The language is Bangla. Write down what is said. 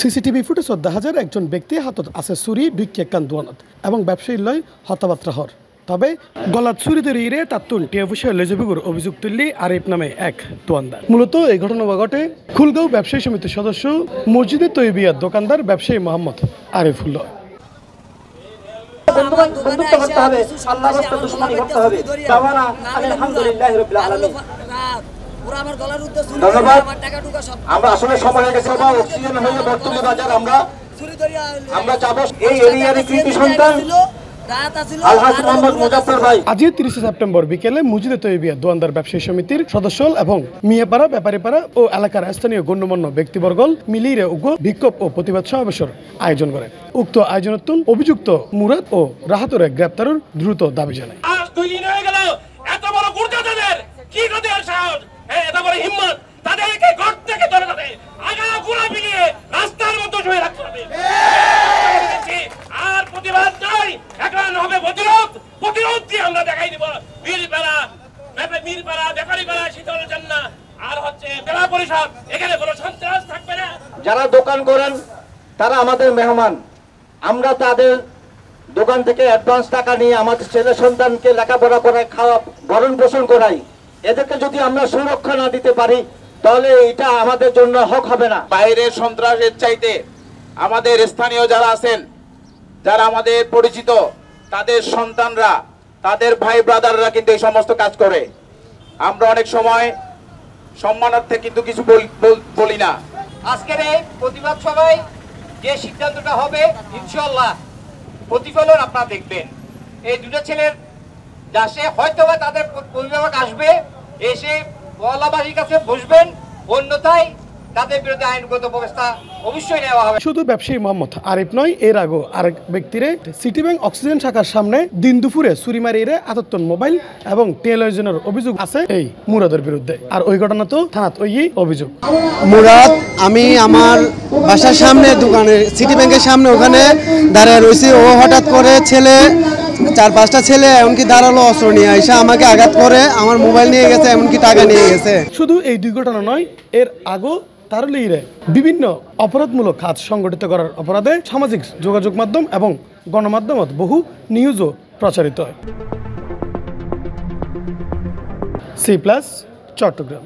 সিসিটিভি ফুটেজত দেখা যায় একজন ব্যক্তি হাতত আছে ছুরি বিক্ষে একখান দোয়ানত এবং ব্যবসায়ী লয় হতাবাত্রা হর তবে গলাত ছুরি তৈরি তাত্তুন টিয়া পয়সা লেজবিগুর অভিযোগ তুললি আরিফ নামে এক দোয়ানদার। মূলত এই ঘটনা ঘটে খুলগাঁও ব্যবসায়ী সমিতির সদস্য মসজিদে তৈবিয়ার দোকানদার ব্যবসায়ী মোহাম্মদ আরিফুল্লাহ। আমরা আসলে সময় হয়ে গেছে অক্সিজেন হয়ে বর্তমানে বাজার আমরা যাবো এই এরিয়ার কৃতি সন্তান আজ 30 সেপ্টেম্বর বিকেলে মসজিদে তৈবিয়া দোয়ানদার ব্যবসায়ী সমিতির সদস্য এবং মিয়াপাড়া ব্যাপারীপাড়া ও এলাকার স্থানীয় গণ্যমান্য ব্যক্তিবর্গল মিলিয়ে উগ্র বিক্ষোভ ও প্রতিবাদ সমাবেশের আয়োজন করে। উক্ত আয়োজনত অভিযুক্ত মুরাদ ও রাহাতুরে গ্রেপ্তারের দ্রুত দাবি জানায়। তাদেরকে ঘর থেকে ধরে ধরে আগা গোলা মিলিয়ে রাস্তার মধ্যে শুয়ে রাখতে হবে। আর প্রতিবাদ নয়, এখন হবে প্রতিরোধ। প্রতিরোধ দিয়ে আমরা দেখাই দিব মিরপাড়া ব্যাপারীপাড়া শীতল জান্না আর হচ্ছে জেলা পরিষদ, এখানে কোনো সন্ত্রাস থাকবে না। যারা দোকান করেন তারা আমাদের মেহমান, আমরা তাদের দোকান থেকে অ্যাডভান্স টাকা নিয়ে আমাদের ছেলে সন্তানকে লেখাপড়া করাই, খাওয়া ভরণ পোষণ করাই। এদেরকে যদি আমরা সুরক্ষা না দিতে পারি তাহলে এটা আমাদের জন্য হক হবে না। বাইরের সন্ত্রাসের চাইতে আমাদের স্থানীয় যারা আছেন, যারা আমাদের পরিচিত, তাদের সন্তানরা, তাদের ভাই ব্রাদাররা কিন্তু এই সমস্ত কাজ করে। আমরা অনেক সময় সম্মানার্থে কিন্তু কিছু বলি না। আজকের এই প্রতিবাদ সভায় যে সিদ্ধান্তটা হবে ইনশাআল্লাহ প্রতিফলন আপনারা দেখবেন। এই দুটো ছেলের যাচ্ছে হয়তো বা তাদের অভিভাবক আসবে, এসে মহল্লাবাসীর কাছে বসবেন, অন্যথায় তাদের বিরুদ্ধে আইনগত ব্যবস্থা অবশ্যই নেওয়া হবে। শুধু ব্যবসায়ী মোহাম্মদ আরিফ নয়, এর আগে আরেক ব্যক্তিরে সিটি ব্যাংক অক্সিজেন শাখার সামনে দিন দুপুরে ছুরি মারিয়ে আতত্তন মোবাইল এবং টেলিভিশনের অভিযোগ আছে এই মুরাদের বিরুদ্ধে। আর ওই ঘটনা তো থানাত ওই অভিযোগ। মুরাদ, আমি আমার বাসার সামনে দোকানে সিটি ব্যাংকের সামনে ওখানে দাঁড়ায় রয়েছি, ও হঠাৎ করে ছেলে 4-5টা ছেলে এমনকি দাঁড়ালো অস্ত্র নিয়ে এসে আমাকে আঘাত করে, আমার মোবাইল নিয়ে গেছে, এমনকি টাকা নিয়ে গেছে। শুধু এই দুই ঘটনা নয়, এর আগেও তারুলিরে বিভিন্ন অপরাধমূলক কাজ সংগঠিত করার অপরাধে সামাজিক যোগাযোগ মাধ্যম এবং গণমাধ্যমত বহু নিউজও প্রচারিত হয়। C+ চট্টগ্রাম।